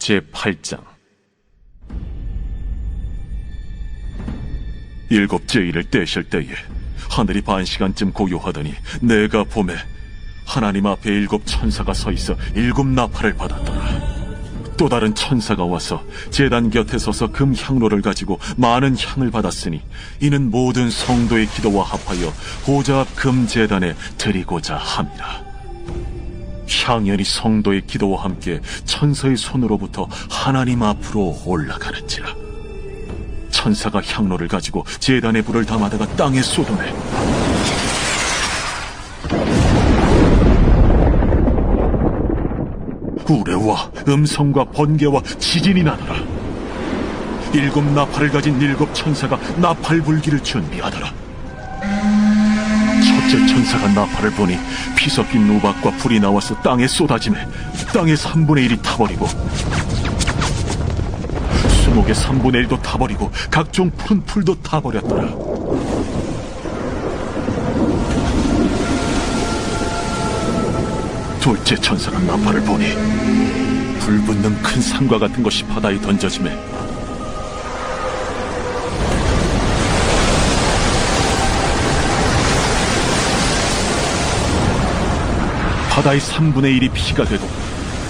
제8장. 일곱째 일을 떼실 때에 하늘이 반시간쯤 고요하더니 내가 보매 하나님 앞에 일곱 천사가 서 있어 일곱 나팔을 받았더라. 또 다른 천사가 와서 제단 곁에 서서 금 향로를 가지고 많은 향을 받았으니 이는 모든 성도의 기도와 합하여 보좌 앞 금 제단에 드리고자 함이라. 향연이 성도의 기도와 함께 천사의 손으로부터 하나님 앞으로 올라가는지라. 천사가 향로를 가지고 제단에 불을 담아다가 땅에 쏟아내 우레와 음성과 번개와 지진이 나더라. 일곱 나팔을 가진 일곱 천사가 나팔 불기를 준비하더라. 첫째 천사가 나팔을 보니 피 섞인 우박과 불이 나와서 땅에 쏟아지매 땅의 3분의 1이 타버리고 수목의 3분의 1도 타버리고 각종 푸른 풀도 타버렸더라. 둘째 천사가 나팔을 보니 불붙는 큰 산과 같은 것이 바다에 던져지매 바다의 3분의 1이 피가 되고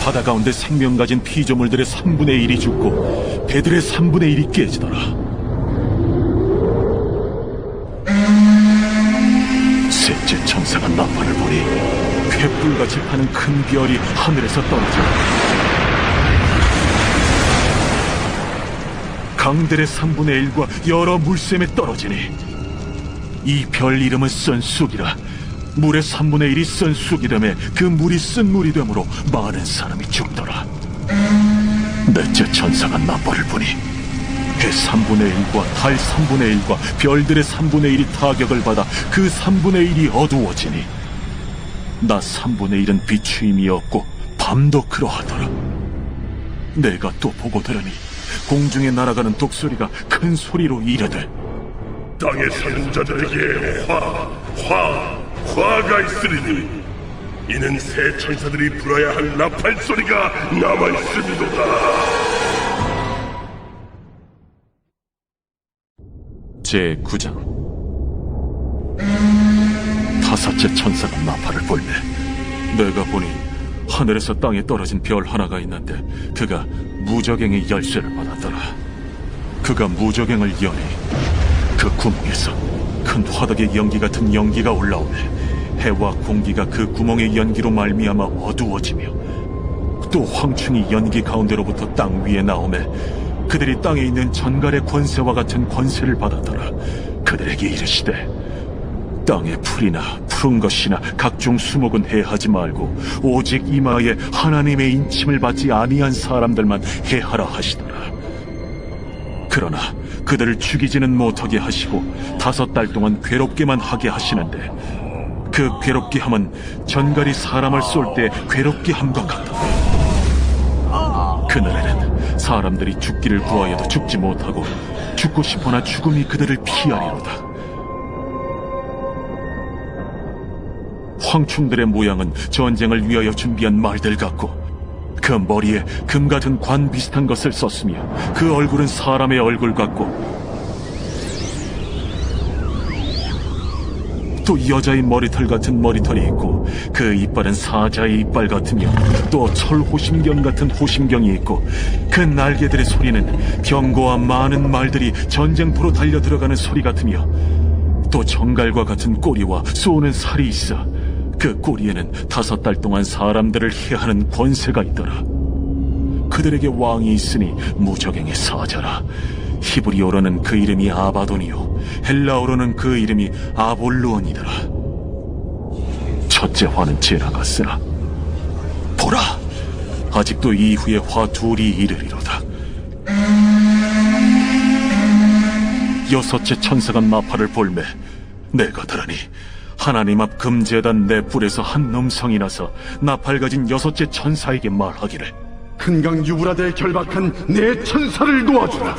바다 가운데 생명 가진 피조물들의 3분의 1이 죽고 배들의 3분의 1이 깨지더라. 셋째 천사가 나팔을 보니 횃불같이 파는 큰 별이 하늘에서 떨어져 강들의 3분의 1과 여러 물샘에 떨어지니 이 별 이름은 쓴쑥이라. 물의 3분의 1이 쓴쑥이 되매 그 물이 쓴 물이 되므로 많은 사람이 죽더라. 넷째 천사가 나팔을 보니 해 3분의 1과 달 3분의 1과 별들의 3분의 1이 타격을 받아 그 3분의 1이 어두워지니 낮 3분의 1은 비추임이 없고 밤도 그러하더라. 내가 또 보고 들으니 공중에 날아가는 독소리가 큰 소리로 이르되 땅에 사는 자들에게 화가 있으리니 이는 새 천사들이 불어야 할 나팔 소리가 남아있음이도다. 제9장. 다섯째 천사가 나팔을 불매 내가 보니 하늘에서 땅에 떨어진 별 하나가 있는데 그가 무저갱의 열쇠를 받았더라. 그가 무저갱을 여니 그 구멍에서 큰 화덕의 연기 같은 연기가 올라오매 해와 공기가 그 구멍의 연기로 말미암아 어두워지며 또 황충이 연기 가운데로부터 땅 위에 나오매 그들이 땅에 있는 전갈의 권세와 같은 권세를 받았더라. 그들에게 이르시되 땅의 풀이나 푸른 것이나 각종 수목은 해하지 말고 오직 이마에 하나님의 인침을 받지 아니한 사람들만 해하라 하시더라. 그러나 그들을 죽이지는 못하게 하시고 5달 동안 괴롭게만 하게 하시는데 그 괴롭게 함은 전갈이 사람을 쏠 때 괴롭게 함과 같더라. 그날에는 사람들이 죽기를 구하여도 죽지 못하고 죽고 싶으나 죽음이 그들을 피하리로다. 황충들의 모양은 전쟁을 위하여 준비한 말들 같고 그 머리에 금 같은 관 비슷한 것을 썼으며 그 얼굴은 사람의 얼굴 같고 또 여자의 머리털 같은 머리털이 있고 그 이빨은 사자의 이빨 같으며 또 철호심경 같은 호심경이 있고 그 날개들의 소리는 병거와 많은 말들이 전쟁포로 달려 들어가는 소리 같으며 또 정갈과 같은 꼬리와 쏘는 살이 있어 그 꼬리에는 5달 동안 사람들을 해하는 권세가 있더라. 그들에게 왕이 있으니 무저갱의 사자라. 히브리어로는 그 이름이 아바돈이요 헬라어로는 그 이름이 아볼루온이더라. 첫째 화는 지나갔으나 보라, 아직도 이후에 화 둘이 이르리로다. 여섯째 천사가 나팔을 불매 내가 들으니 하나님 앞 금제단 내 뿔에서 한 음성이 나서 나팔 가진 여섯째 천사에게 말하기를 큰강 유브라데에 결박한 내 천사를 놓아주라.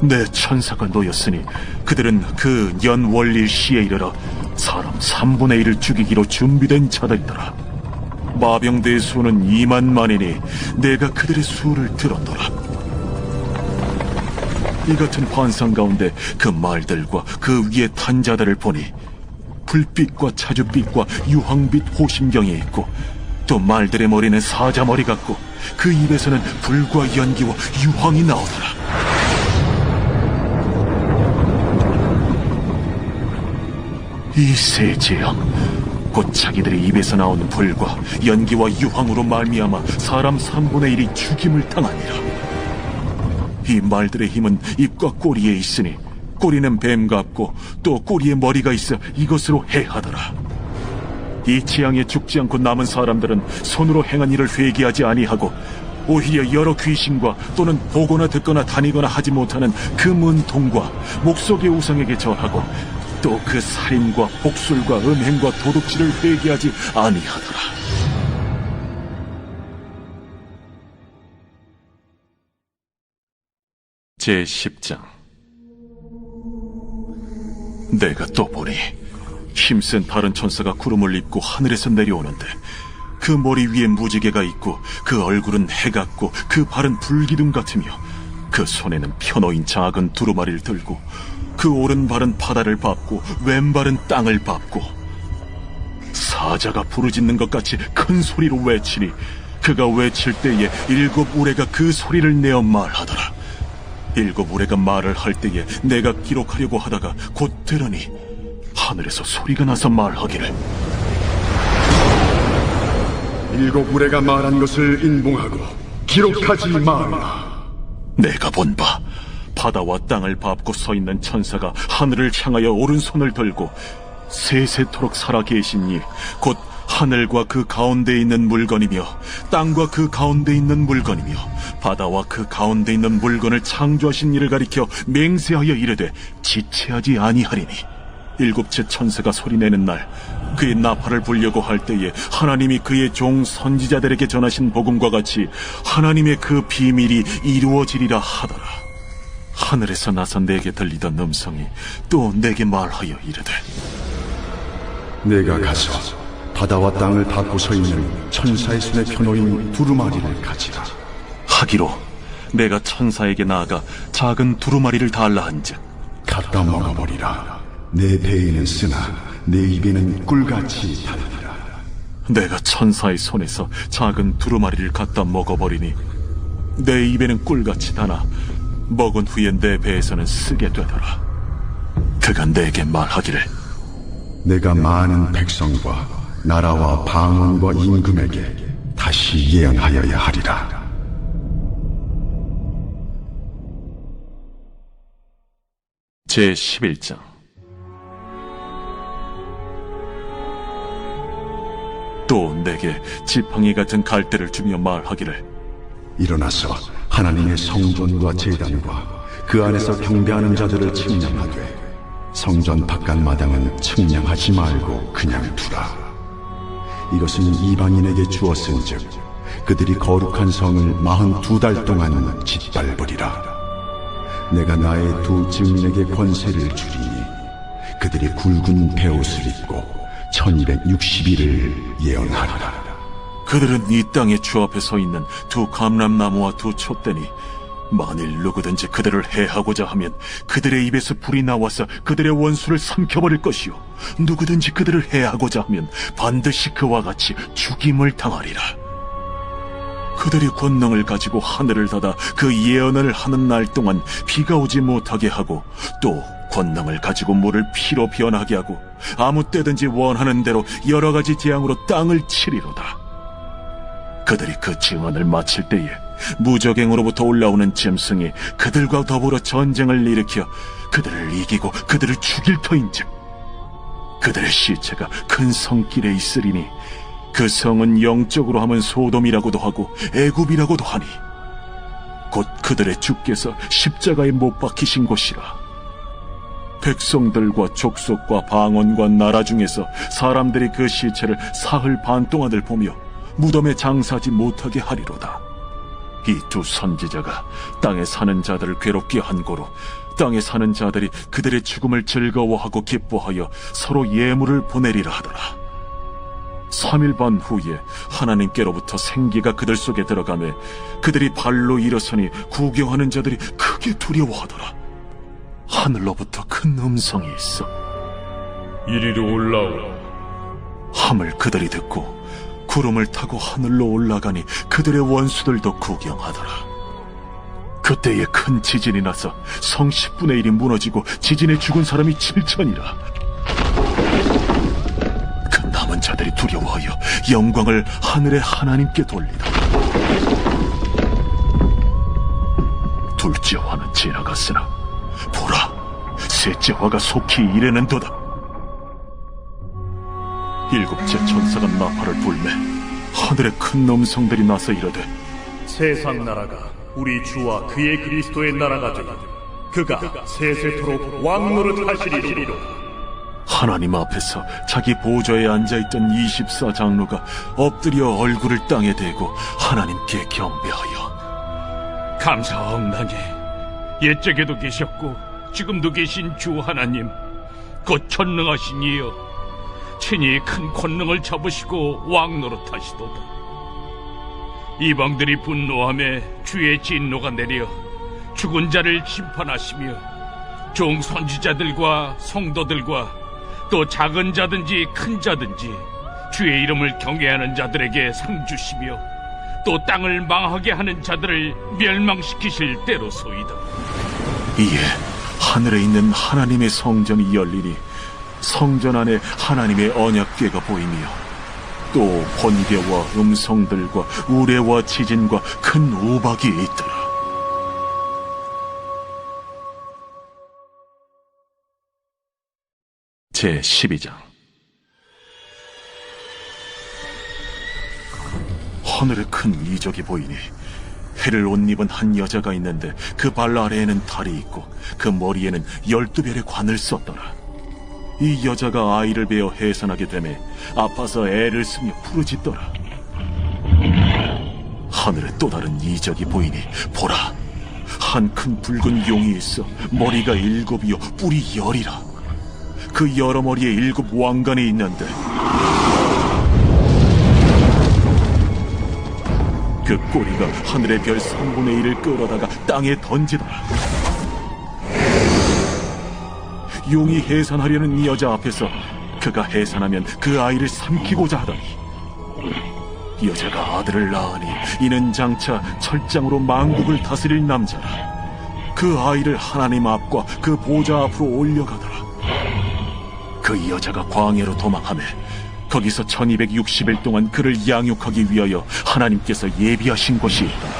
내 천사가 놓였으니 그들은 그 연월일 시에 이르러 사람 3분의 1을 죽이기로 준비된 자들이더라. 마병대의 수는 2만만이니 내가 그들의 수를 들었노라. 이 같은 환상 가운데 그 말들과 그 위에 탄 자들을 보니 불빛과 차주빛과 유황빛 호심경이 있고, 또 말들의 머리는 사자머리 같고 그 입에서는 불과 연기와 유황이 나오더라. 이 세 재앙, 곧 자기들의 입에서 나오는 불과 연기와 유황으로 말미암아 사람 3분의 1이 죽임을 당하니라. 이 말들의 힘은 입과 꼬리에 있으니 꼬리는 뱀 같고 또 꼬리에 머리가 있어 이것으로 해하더라. 이 재앙에 죽지 않고 남은 사람들은 손으로 행한 일을 회개하지 아니하고 오히려 여러 귀신과 또는 보거나 듣거나 다니거나 하지 못하는 그 문통과 목석의 우상에게 절하고 또 그 살인과 복술과 음행과 도둑질을 회개하지 아니하더라. 제10장. 내가 또 보니 힘센 다른 천사가 구름을 입고 하늘에서 내려오는데, 그 머리 위에 무지개가 있고 그 얼굴은 해 같고 그 발은 불기둥 같으며 그 손에는 펴놓인 작은 두루마리를 들고 그 오른발은 바다를 밟고 왼발은 땅을 밟고 사자가 부르짖는 것 같이 큰 소리로 외치니 그가 외칠 때에 7 우레가 그 소리를 내어 말하더라. 7 우레가 말을 할 때에 내가 기록하려고 하다가 곧 들으니 하늘에서 소리가 나서 말하기를, 7 우레가 말한 것을 인봉하고 기록하지 말라. 내가 본 바 바다와 땅을 밟고 서 있는 천사가 하늘을 향하여 오른손을 들고 세세토록 살아계신 이 곧 하늘과 그 가운데 있는 물건이며 땅과 그 가운데 있는 물건이며 바다와 그 가운데 있는 물건을 창조하신 이를 가리켜 맹세하여 이르되 지체하지 아니하리니, 7째 천사가 소리내는 날 그의 나팔을 불려고 할 때에 하나님이 그의 종 선지자들에게 전하신 복음과 같이 하나님의 그 비밀이 이루어지리라 하더라. 하늘에서 나서 내게 들리던 음성이 또 내게 말하여 이르되, 내가 가서 바다와 땅을 닫고 서 있는 천사의 손에 펴놓인 두루마리를 가지라. 하기로 내가 천사에게 나아가 작은 두루마리를 달라 한즉 갖다 먹어버리라. 내 배에는 쓰나 내 입에는 꿀같이 달리라. 내가 천사의 손에서 작은 두루마리를 갖다 먹어버리니 내 입에는 꿀같이 다나 먹은 후에 내 배에서는 쓰게 되더라. 그가 내게 말하기를, 내가 많은 백성과 나라와 방언과 임금에게 다시 예언하여야 하리라. 제11장. 또 내게 지팡이 같은 갈대를 주며 말하기를, 일어나서 하나님의 성전과 제단과 그 안에서 경배하는 자들을 측량하되 성전 바깥 마당은 측량하지 말고 그냥 두라. 이것은 이방인에게 주었은즉 그들이 거룩한 성을 42달 동안 짓밟으리라. 내가 나의 두 증인에게 권세를 주리니 그들이 굵은 베옷을 입고 1260일을 예언하리라. 그들은 이 땅의 주 앞에 서 있는 두 감람나무와 두 촛대니 만일 누구든지 그들을 해하고자 하면 그들의 입에서 불이 나와서 그들의 원수를 삼켜버릴 것이요, 누구든지 그들을 해하고자 하면 반드시 그와 같이 죽임을 당하리라. 그들이 권능을 가지고 하늘을 닫아 그 예언을 하는 날 동안 비가 오지 못하게 하고, 또 권능을 가지고 물을 피로 변하게 하고 아무 때든지 원하는 대로 여러 가지 재앙으로 땅을 치리로다. 그들이 그 증언을 마칠 때에 무적행으로부터 올라오는 짐승이 그들과 더불어 전쟁을 일으켜 그들을 이기고 그들을 죽일 터인즉 그들의 시체가 큰 성길에 있으리니 그 성은 영적으로 하면 소돔이라고도 하고 애굽이라고도 하니 곧 그들의 주께서 십자가에 못 박히신 곳이라. 백성들과 족속과 방언과 나라 중에서 사람들이 그 시체를 사흘 반 동안을 보며 무덤에 장사하지 못하게 하리로다. 이 두 선지자가 땅에 사는 자들을 괴롭게 한 고로 땅에 사는 자들이 그들의 죽음을 즐거워하고 기뻐하여 서로 예물을 보내리라 하더라. 3일 반 후에 하나님께로부터 생기가 그들 속에 들어가매 그들이 발로 일어서니 구경하는 자들이 크게 두려워하더라. 하늘로부터 큰 음성이 있어 이리로 올라오라. 함을 그들이 듣고 구름을 타고 하늘로 올라가니 그들의 원수들도 구경하더라. 그때에 큰 지진이 나서 성 10분의 1이 무너지고 지진에 죽은 사람이 7천이라. 그 남은 자들이 두려워하여 영광을 하늘의 하나님께 돌리더라. 둘째 화는 지나갔으나 보라, 셋째 화가 속히 이르는도다. 일곱째 천사가 나팔을 불매 하늘에 큰 음성들이 나서 이르되 세상 나라가 우리 주와 그의 그리스도의 나라가 되니 그가 세세토록 왕노릇하시리로다. 하나님 앞에서 자기 보좌에 앉아있던 24장로가 엎드려 얼굴을 땅에 대고 하나님께 경배하여 감사하옵나니 옛적에도 계셨고 지금도 계신 주 하나님 곧 전능하신 이여, 친히 큰 권능을 잡으시고 왕노릇하시도다. 이방들이 분노하며 주의 진노가 내려 죽은 자를 심판하시며 종 선지자들과 성도들과 또 작은 자든지 큰 자든지 주의 이름을 경외하는 자들에게 상 주시며 또 땅을 망하게 하는 자들을 멸망시키실 때로소이다. 이에 하늘에 있는 하나님의 성전이 열리니 성전 안에 하나님의 언약궤가 보이며 또 번개와 음성들과 우레와 지진과 큰 우박이 있더라. 제12장. 하늘에 큰 이적이 보이니 해를 옷 입은 한 여자가 있는데 그 발 아래에는 달이 있고 그 머리에는 12별의 관을 썼더라. 이 여자가 아이를 베어 해산하게 되매 아파서 애를 쓰며 부르짖더라. 하늘에 또 다른 이적이 보이니 보라, 한 큰 붉은 용이 있어 머리가 7이요 뿔이 10이라. 그 여러 머리에 7 왕관이 있는데 그 꼬리가 하늘의 별 3분의 1을 끌어다가 땅에 던지더라. 용이 해산하려는 이 여자 앞에서 그가 해산하면 그 아이를 삼키고자 하더니 여자가 아들을 낳으니 이는 장차 철장으로 만국을 다스릴 남자라. 그 아이를 하나님 앞과 그 보좌 앞으로 올려가더라. 그 여자가 광야로 도망하며 거기서 1260일 동안 그를 양육하기 위하여 하나님께서 예비하신 곳이 있더라.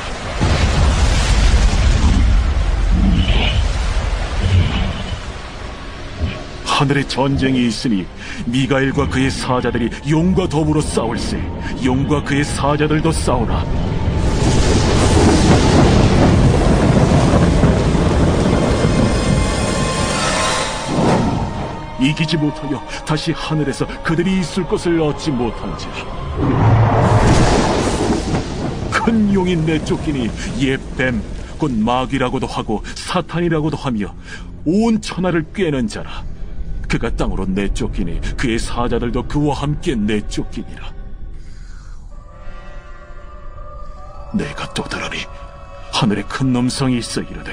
하늘에 전쟁이 있으니 미가엘과 그의 사자들이 용과 더불어 싸울세. 용과 그의 사자들도 싸우나 이기지 못하여 다시 하늘에서 그들이 있을 것을 얻지 못한지라. 큰 용이 내쫓기니 옛 뱀 곧 마귀라고도 하고 사탄이라고도 하며 온 천하를 꿰는 자라. 그가 땅으로 내쫓기니 그의 사자들도 그와 함께 내쫓기니라. 내가 또 들으니 하늘에 큰 음성이 있어 이르되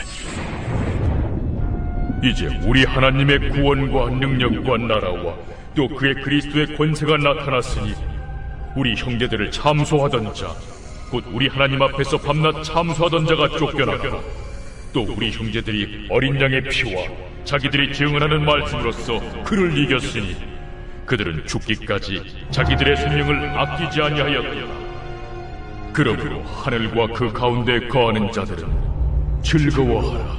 이제 우리 하나님의 구원과 능력과 나라와 또 그의 그리스도의 권세가 나타났으니 우리 형제들을 참소하던 자, 곧 우리 하나님 앞에서 밤낮 참소하던 자가 쫓겨나고 또 우리 형제들이 어린 양의 피와 자기들이 증언하는 말씀으로써 그를 이겼으니 그들은 죽기까지 자기들의 생명을 아끼지 아니하였다. 그러므로 하늘과 그 가운데 거하는 자들은 즐거워하라.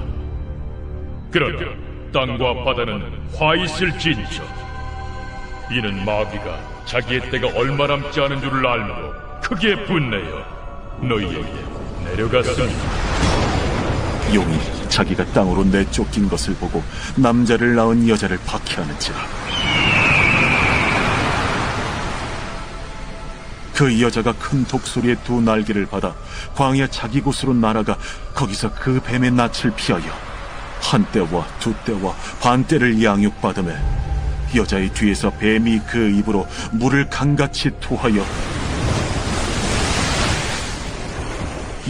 그러나 땅과 바다는 화 있을진저. 이는 마귀가 자기의 때가 얼마 남지 않은 줄을 알므로 크게 분내어 너희에게 내려갔습니다. 용이 자기가 땅으로 내쫓긴 것을 보고 남자를 낳은 여자를 박해하는지라. 그 여자가 큰 독수리의 2 날개를 받아 광야 자기 곳으로 날아가 거기서 그 뱀의 낯을 피하여 1때와 2때와 반때를 양육받으며 여자의 뒤에서 뱀이 그 입으로 물을 강같이 토하여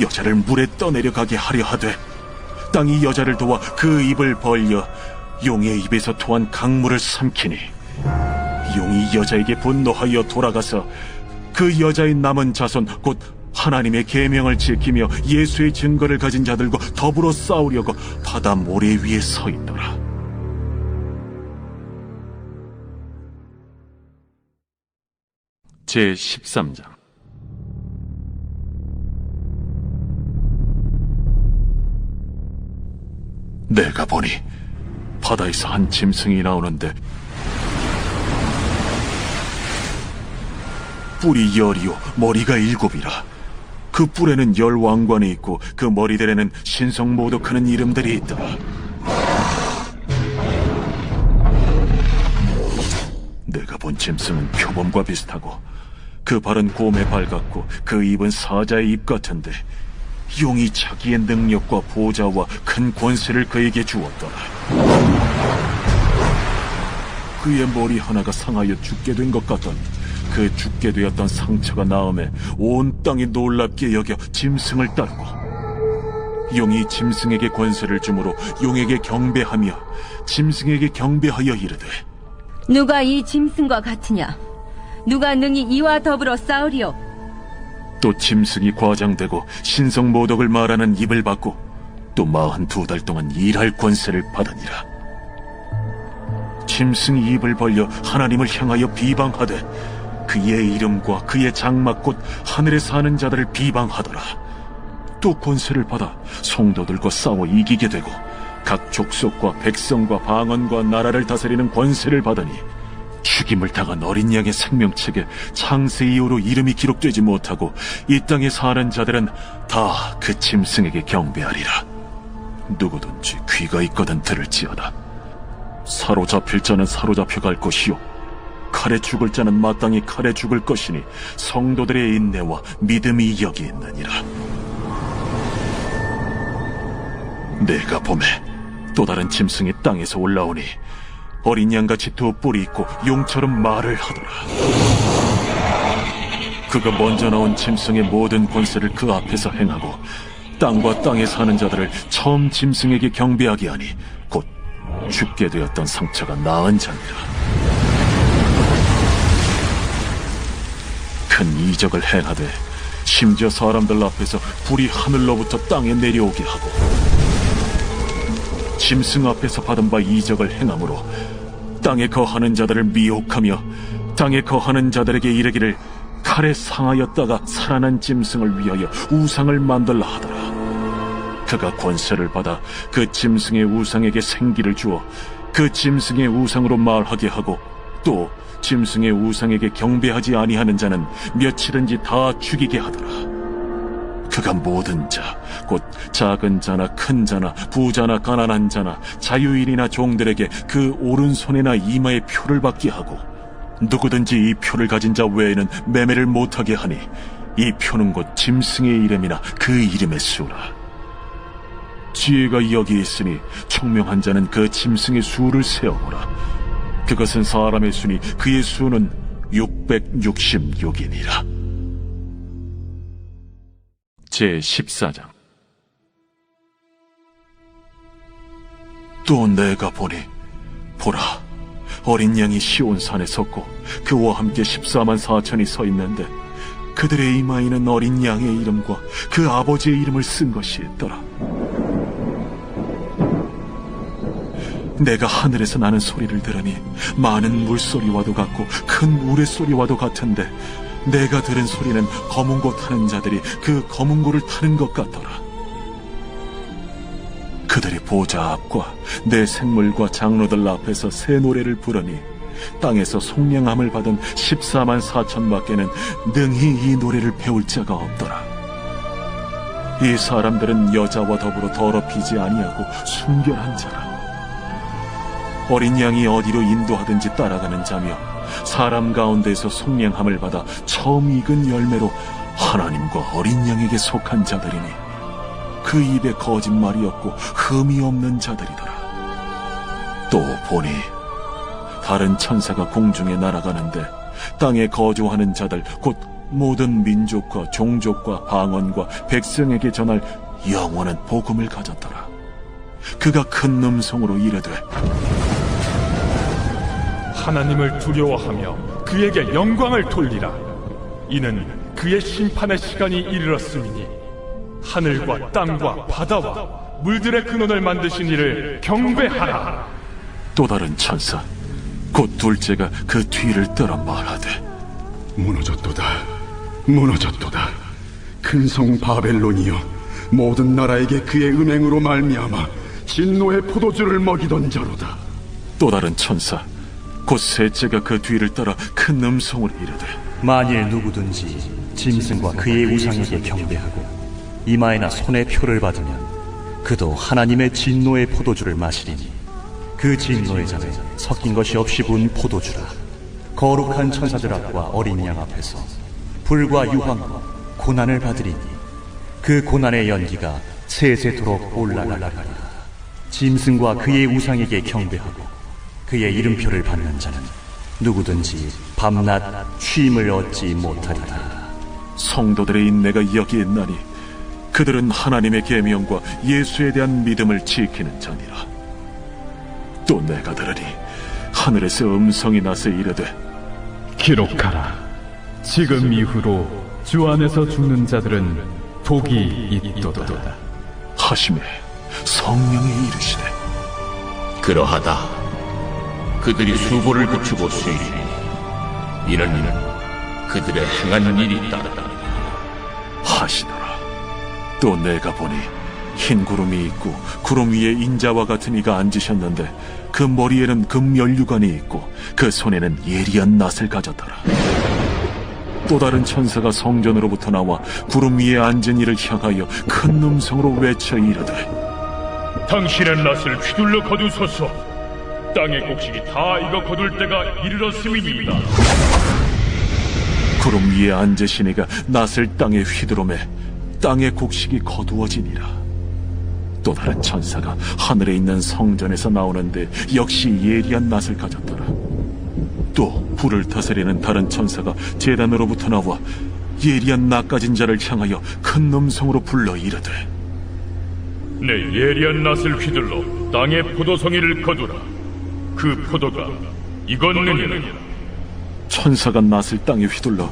여자를 물에 떠내려가게 하려 하되, 땅이 여자를 도와 그 입을 벌려 용의 입에서 토한 강물을 삼키니, 용이 여자에게 분노하여 돌아가서 그 여자의 남은 자손 곧 하나님의 계명을 지키며 예수의 증거를 가진 자들과 더불어 싸우려고 바다 모래 위에 서 있더라. 제13장. 내가 보니 바다에서 한 짐승이 나오는데 뿔이 10이요 머리가 7이라. 그 뿔에는 10 왕관이 있고 그 머리들에는 신성모독하는 이름들이 있더라. 내가 본 짐승은 표범과 비슷하고 그 발은 곰의 발 같고 그 입은 사자의 입 같은데, 용이 자기의 능력과 보좌와 큰 권세를 그에게 주었더라. 그의 머리 하나가 상하여 죽게 된 것 같더니 그 죽게 되었던 상처가 나음에 온 땅이 놀랍게 여겨 짐승을 따르고, 용이 짐승에게 권세를 주므로 용에게 경배하며 짐승에게 경배하여 이르되, 누가 이 짐승과 같으냐? 누가 능히 이와 더불어 싸우리요? 또 짐승이 과장되고 신성모독을 말하는 입을 받고 또 42달 동안 일할 권세를 받으니라. 짐승이 입을 벌려 하나님을 향하여 비방하되 그의 이름과 그의 장막 곧 하늘에 사는 자들을 비방하더라. 또 권세를 받아 성도들과 싸워 이기게 되고 각 족속과 백성과 방언과 나라를 다스리는 권세를 받으니, 죽임을 당한 어린 양의 생명책에 창세 이후로 이름이 기록되지 못하고 이 땅에 사는 자들은 다 그 짐승에게 경배하리라. 누구든지 귀가 있거든 들을지어다. 사로잡힐 자는 사로잡혀 갈 것이요 칼에 죽을 자는 마땅히 칼에 죽을 것이니 성도들의 인내와 믿음이 여기 있느니라. 내가 보매 또 다른 짐승이 땅에서 올라오니 어린 양같이 두 뿔이 있고 용처럼 말을 하더라. 그가 먼저 나온 짐승의 모든 권세를 그 앞에서 행하고 땅과 땅에 사는 자들을 처음 짐승에게 경배하게 하니 곧 죽게 되었던 상처가 나은 자니라. 큰 이적을 행하되 심지어 사람들 앞에서 불이 하늘로부터 땅에 내려오게 하고, 짐승 앞에서 받은 바 이적을 행함으로 땅에 거하는 자들을 미혹하며 땅에 거하는 자들에게 이르기를 칼에 상하였다가 살아난 짐승을 위하여 우상을 만들라 하더라. 그가 권세를 받아 그 짐승의 우상에게 생기를 주어 그 짐승의 우상으로 말하게 하고, 또 짐승의 우상에게 경배하지 아니하는 자는 며칠은지 다 죽이게 하더라. 그가 모든 자, 곧 작은 자나 큰 자나 부자나 가난한 자나 자유인이나 종들에게 그 오른손이나 이마에 표를 받게 하고, 누구든지 이 표를 가진 자 외에는 매매를 못하게 하니 이 표는 곧 짐승의 이름이나 그 이름의 수라. 지혜가 여기 있으니 총명한 자는 그 짐승의 수를 세어보라. 그것은 사람의 수니 그의 수는 666이니라. 제14장. 또 내가 보니 보라, 어린 양이 시온산에 섰고 그와 함께 14만 4천이 서 있는데 그들의 이마에는 어린 양의 이름과 그 아버지의 이름을 쓴 것이 있더라. 내가 하늘에서 나는 소리를 들으니 많은 물소리와도 같고 큰 우레소리와도 같은데, 내가 들은 소리는 검은고 타는 자들이 그 검은고를 타는 것 같더라. 그들이 보좌 앞과 내 생물과 장로들 앞에서 새 노래를 부르니 땅에서 속량함을 받은 14만 4천 밖에는 능히 이 노래를 배울 자가 없더라. 이 사람들은 여자와 더불어 더럽히지 아니하고 순결한 자라. 어린 양이 어디로 인도하든지 따라가는 자며 사람 가운데서 속량함을 받아 처음 익은 열매로 하나님과 어린 양에게 속한 자들이니 그 입에 거짓말이 없고 흠이 없는 자들이더라. 또 보니 다른 천사가 공중에 날아가는데 땅에 거주하는 자들 곧 모든 민족과 종족과 방언과 백성에게 전할 영원한 복음을 가졌더라. 그가 큰 음성으로 이르되 하나님을 두려워하며 그에게 영광을 돌리라. 이는 그의 심판의 시간이 이르렀음이니 하늘과 땅과 바다와 물들의 근원을 만드신 이를 경배하라. 또 다른 천사 곧 둘째가 그 뒤를 따라 말하되 무너졌도다. 무너졌도다. 큰 성 바벨론이여, 모든 나라에게 그의 은행으로 말미암아 진노의 포도주를 먹이던 자로다. 또 다른 천사 곧 셋째가 그 뒤를 따라 큰 음성으로 이르되 만일 누구든지 짐승과 그의 우상에게 경배하고 이마에나 손에 표를 받으면 그도 하나님의 진노의 포도주를 마시리니 그 진노의 잔에 섞인 것이 없이 부은 포도주라. 거룩한 천사들 앞과 어린 양 앞에서 불과 유황과 고난을 받으리니 그 고난의 연기가 세세토록 올라가리라. 짐승과 그의 우상에게 경배하고 그의 이름표를 받는 자는 누구든지 밤낮 쉼을 얻지 못하리라. 성도들의 인내가 여기에 있나니 그들은 하나님의 계명과 예수에 대한 믿음을 지키는 자니라. 또 내가 들으니 하늘에서 음성이 나서 이르되 기록하라. 지금 이후로 주 안에서 죽는 자들은 복이 있도다 하시매 성령이 이르시되 그러하다. 그들이 수고를 그치고 수이니 이는 그들의 행한 일이 따르다 하시더라. 또 내가 보니 흰 구름이 있고 구름 위에 인자와 같은 이가 앉으셨는데 그 머리에는 금연류관이 있고 그 손에는 예리한 낫을 가졌더라. 또 다른 천사가 성전으로부터 나와 구름 위에 앉은 이를 향하여 큰 음성으로 외쳐 이르되 당신의 낫을 휘둘러 거두소서. 땅의 곡식이 다 익어 거둘 때가 이르렀음이니이다. 구름 위에 앉으신 이가 낫을 땅에 휘두르매 땅의 곡식이 거두어지니라. 또 다른 천사가 하늘에 있는 성전에서 나오는데 역시 예리한 낫을 가졌더라. 또 불을 다스리는 다른 천사가 제단으로부터 나와 예리한 낫 가진 자를 향하여 큰 음성으로 불러 이르되 내 예리한 낫을 휘둘러 땅의 포도송이를 거두라. 그 포도가 익었느니라. 천사가 낫을 땅에 휘둘러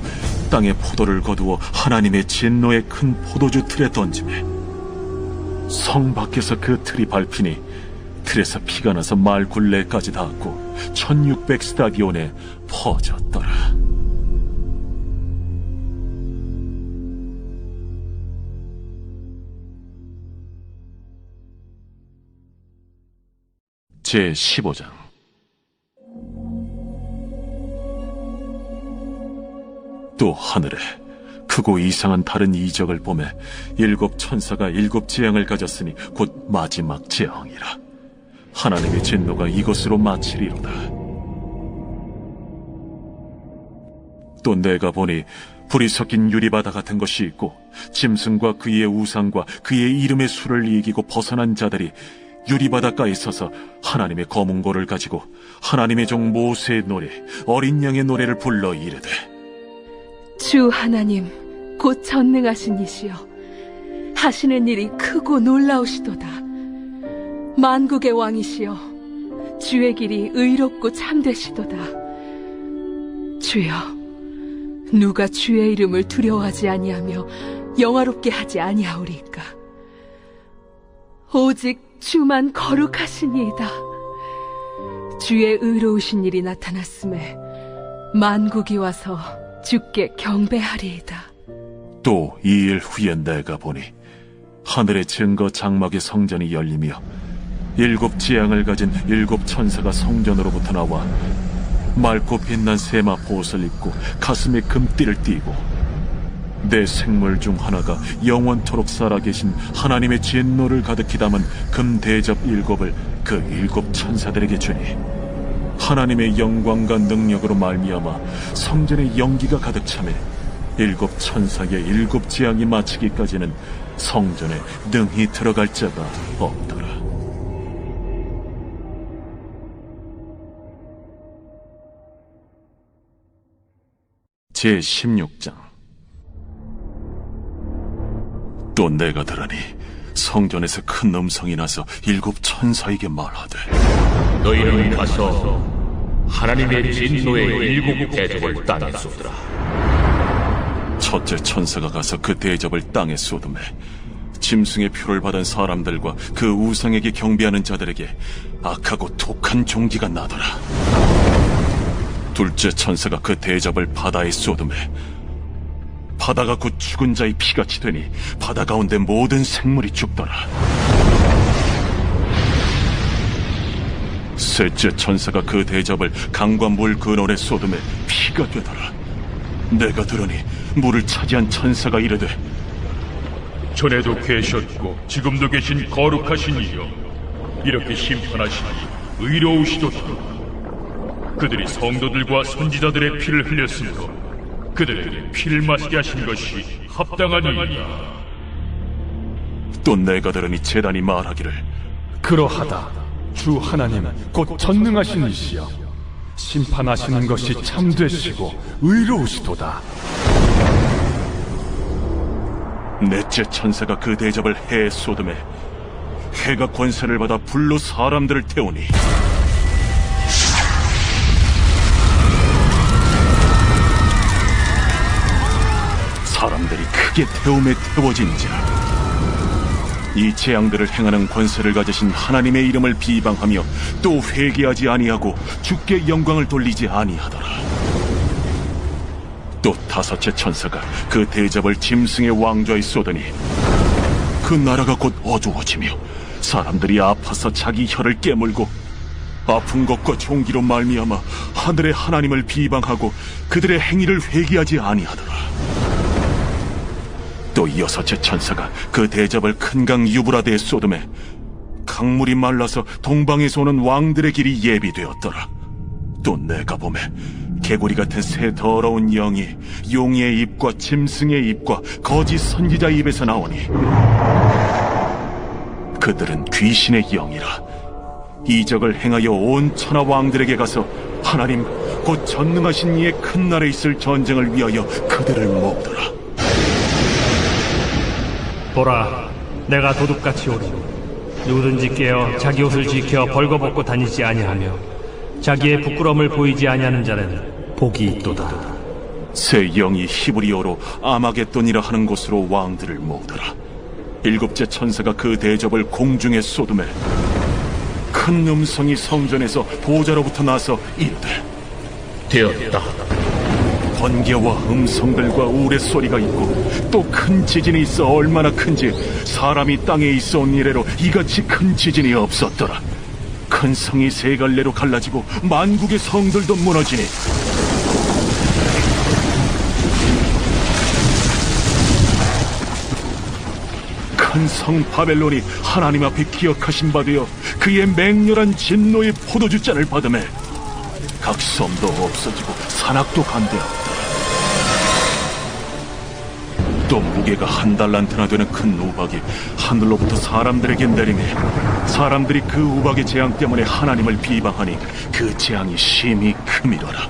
땅의 포도를 거두어 하나님의 진노의 큰 포도주 틀에 던지매 성 밖에서 그 틀이 밟히니 틀에서 피가 나서 말 굴레까지 닿았고 1600스타디온에 퍼졌더라. 제15장. 또 하늘에 크고 이상한 다른 이적을 보매 7 천사가 7 재앙을 가졌으니 곧 마지막 재앙이라. 하나님의 진노가 이것으로 마치리로다. 또 내가 보니 불이 섞인 유리바다 같은 것이 있고 짐승과 그의 우상과 그의 이름의 수를 이기고 벗어난 자들이 유리바닷가에 서서 하나님의 검은고를 가지고 하나님의 종 모세의 노래 어린 양의 노래를 불러 이르되 주 하나님 곧 전능하신 이시여 하시는 일이 크고 놀라우시도다. 만국의 왕이시여 주의 길이 의롭고 참되시도다. 주여 누가 주의 이름을 두려워하지 아니하며 영화롭게 하지 아니하오리까. 오직 주만 거룩하시니이다. 주의 의로우신 일이 나타났음에 만국이 와서 주께 경배하리이다. 또 2일 후에 내가 보니 하늘의 증거 장막의 성전이 열리며 7 재앙을 가진 7 천사가 성전으로부터 나와 맑고 빛난 세마 보옷을 입고 가슴에 금띠를 띠고 내 생물 중 하나가 영원토록 살아계신 하나님의 진노를 가득히 담은 금 대접 7을 그 7 천사들에게 주니 하나님의 영광과 능력으로 말미암아 성전의 연기가 가득 차매 7 천사의 7 재앙이 마치기까지는 성전에 능히 들어갈 자가 없더라. 제16장. 또 내가 들으니 성전에서 큰 음성이 나서 7 천사에게 말하되, 너희는 가서 하나님의 진노의 7 대접을 땅에 쏟으라. 첫째 천사가 가서 그 대접을 땅에 쏟음에 짐승의 표를 받은 사람들과 그 우상에게 경배하는 자들에게 악하고 독한 종기가 나더라. 둘째 천사가 그 대접을 바다에 쏟음에 바다가 곧 죽은 자의 피같이 되니 바다 가운데 모든 생물이 죽더라. 셋째 천사가 그 대접을 강과 물 근원에 쏟음에 피가 되더라. 내가 들으니 물을 차지한 천사가 이르되, 전에도 계셨고 지금도 계신 거룩하신 이여, 이렇게 심판하시니 의로우시도다. 그들이 성도들과 선지자들의 피를 흘렸으므로 그들에게 피를 마시게 하신 것이 합당하니이다. 또 내가 들으니 제단이 말하기를, 그러하다. 주 하나님 곧 전능하신 이시여, 심판하시는 것이 참되시고 의로우시도다. 넷째 천사가 그 대접을 해에 쏟음에 해가 권세를 받아 불로 사람들을 태우니 사람들이 크게 태움에 태워진지라. 이 재앙들을 행하는 권세를 가지신 하나님의 이름을 비방하며 또 회개하지 아니하고 주께 영광을 돌리지 아니하더라. 또 다섯째 천사가 그 대접을 짐승의 왕좌에 쏟으니 그 나라가 곧 어두워지며 사람들이 아파서 자기 혀를 깨물고 아픈 것과 종기로 말미암아 하늘의 하나님을 비방하고 그들의 행위를 회개하지 아니하더라. 또 여섯째 천사가 그 대접을 큰 강 유브라데에 쏟음에 강물이 말라서 동방에서 오는 왕들의 길이 예비되었더라. 또 내가 보매 개구리 같은 새 더러운 영이 용의 입과 짐승의 입과 거짓 선지자의 입에서 나오니 그들은 귀신의 영이라. 이적을 행하여 온 천하 왕들에게 가서 하나님 곧 전능하신 이의 큰 날에 있을 전쟁을 위하여 그들을 모으더라. 보라, 내가 도둑같이 오리니 누구든지 깨어 자기 옷을 지켜 벌거벗고 다니지 아니하며 자기의 부끄러움을 보이지 아니하는 자는 복이 있도다. 새 영이 히브리어로 아마겟돈이라 하는 곳으로 왕들을 모으더라. 일곱째 천사가 그 대접을 공중에 쏟음에 큰 음성이 성전에서 보좌로부터 나서 이르되, 되었다. 번개와 음성들과 우레소리가 있고 또 큰 지진이 있어 얼마나 큰지 사람이 땅에 있어 온 이래로 이같이 큰 지진이 없었더라. 큰 성이 세 갈래로 갈라지고 만국의 성들도 무너지니 큰 성 바벨론이 하나님 앞에 기억하신 바 되어 그의 맹렬한 진노의 포도주잔을 받으매 각 섬도 없어지고 산악도 간대하고 또 무게가 1달란트나 되는 큰 우박이 하늘로부터 사람들에게 내리매 사람들이 그 우박의 재앙 때문에 하나님을 비방하니 그 재앙이 심히 크미더라.